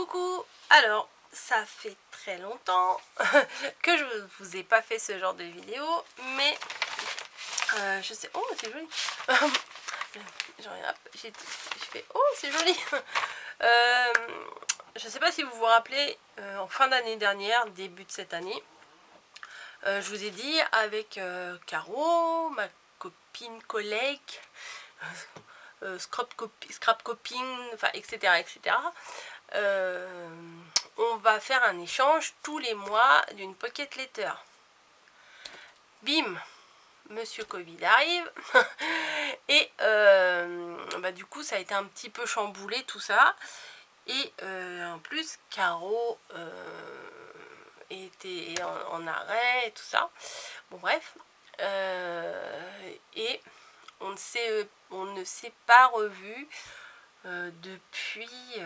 Coucou. Alors, ça fait très longtemps que je vous ai pas fait ce genre de vidéo, mais je sais... Oh, c'est joli. J'ai fait... Oh, c'est joli. Je sais pas si vous vous rappelez, en fin d'année dernière, début de cette année, je vous ai dit avec Caro, ma copine, collègue, scrap copine, enfin, etc., etc., on va faire un échange tous les mois d'une pocket letter. Bim, Monsieur Covid arrive et du coup ça a été un petit peu chamboulé tout ça, et en plus Caro était en arrêt et tout ça. Bon bref, et on ne s'est pas revu depuis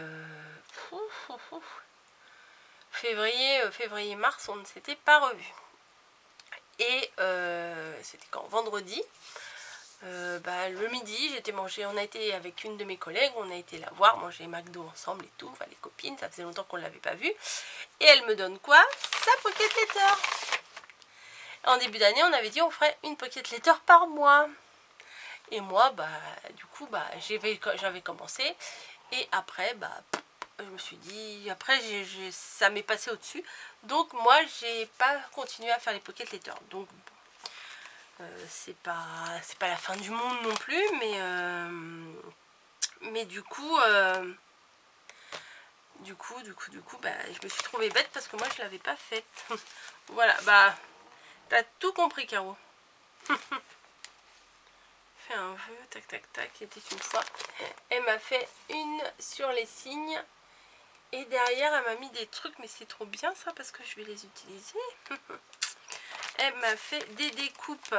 février-mars, on ne s'était pas revu. Et c'était quand? Vendredi. Le midi, j'étais manger, on a été avec une de mes collègues, on a été la voir, manger McDo ensemble et tout, enfin les copines, ça faisait longtemps qu'on ne l'avait pas vue. Et elle me donne quoi? Sa pocket letter. En début d'année, on avait dit on ferait une pocket letter par mois. Et moi, du coup, j'avais commencé. Et après, je me suis dit, après, ça m'est passé au-dessus. Donc, moi, j'ai pas continué à faire les pocket letters. Donc, c'est pas la fin du monde non plus. Mais du coup, je me suis trouvée bête parce que moi, je l'avais pas faite. Voilà, t'as tout compris, Caro. Fait un vœu, tac tac tac, il était une fois. Elle m'a fait une sur les signes, et derrière elle m'a mis des trucs, mais c'est trop bien ça parce que je vais les utiliser. Elle m'a fait des découpes,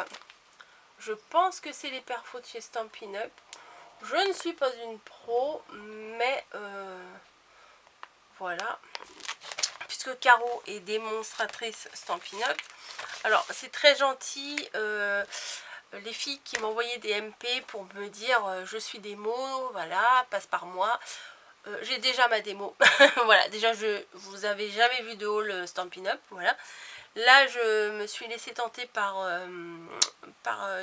je pense que c'est les perfos de chez Stampin' Up. Je ne suis pas une pro, mais voilà, puisque Caro est démonstratrice Stampin' Up. Alors c'est très gentil, les filles qui m'envoyaient des MP pour me dire je suis démo, voilà, passe par moi. J'ai déjà ma démo. Voilà, déjà vous avez jamais vu de haul Stampin' Up, voilà. Là je me suis laissée tenter par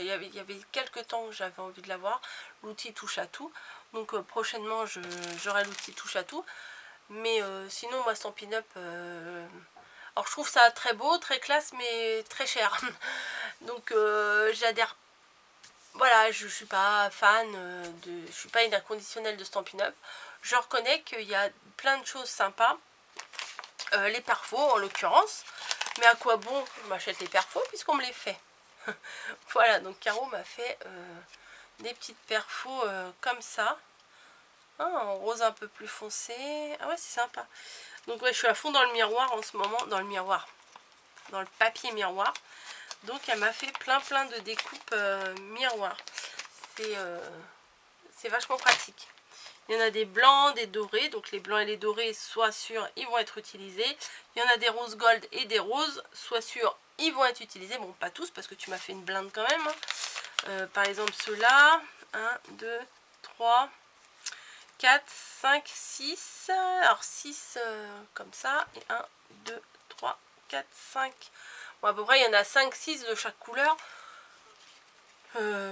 il y avait quelques temps que j'avais envie de l'avoir, l'outil touche à tout. Donc prochainement j'aurai l'outil touche à tout. Mais sinon moi Stampin' Up, alors je trouve ça très beau, très classe, mais très cher. Donc j'adhère. Voilà, je suis pas fan je suis pas une inconditionnelle de Stampin' Up. Je reconnais qu'il y a plein de choses sympas, les perfos en l'occurrence, mais à quoi bon je m'achète les perfos puisqu'on me les fait. Voilà, donc Caro m'a fait des petites perfos comme ça, en rose un peu plus foncé. Ah ouais, c'est sympa. Donc ouais, je suis à fond dans le miroir en ce moment, dans le papier miroir. Donc elle m'a fait plein de découpes miroirs. C'est vachement pratique. Il y en a des blancs, des dorés. Donc les blancs et les dorés, sois sûr, ils vont être utilisés. Il y en a des roses gold et des roses. Sois sûr, ils vont être utilisés. Bon, pas tous parce que tu m'as fait une blinde quand même. Par exemple, ceux-là. 1, 2, 3, 4, 5, 6. Alors 6 comme ça. Et 1, 2, 3, 4, 5. Bon, à peu près, il y en a 5, 6 de chaque couleur.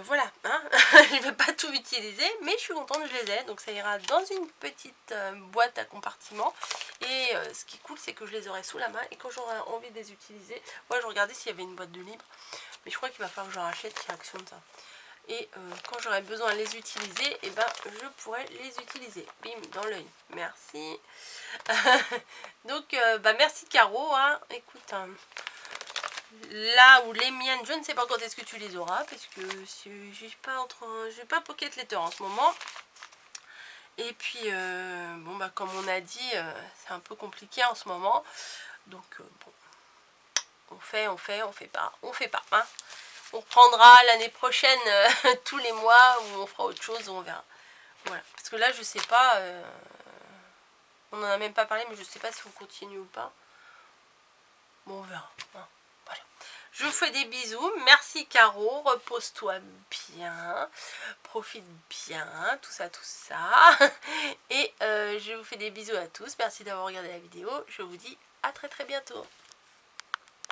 Voilà, hein. Je ne vais pas tout utiliser, mais je suis contente, je les ai. Donc ça ira dans une petite boîte à compartiment. Et ce qui est cool, c'est que je les aurai sous la main. Et quand j'aurai envie de les utiliser, moi je regardais s'il y avait une boîte de libre. Mais je crois qu'il va falloir que j'en rachète qui actionne ça. Et quand j'aurai besoin de les utiliser, et je pourrai les utiliser. Bim, dans l'œil. Merci. Donc, merci Caro. Hein. Écoute... Là où les miennes, je ne sais pas quand est-ce que tu les auras, parce que j'ai pas pocket letter en ce moment. Et puis comme on a dit, c'est un peu compliqué en ce moment. Donc bon, on fait pas, hein. On reprendra l'année prochaine tous les mois, ou on fera autre chose, on verra. Voilà, parce que là je sais pas, on en a même pas parlé, mais je sais pas si on continue ou pas. Bon, on verra, hein. Voilà. Je vous fais des bisous. Merci Caro. Repose-toi bien. Profite bien. Tout ça, tout ça. Et je vous fais des bisous à tous. Merci d'avoir regardé la vidéo. Je vous dis à très très bientôt.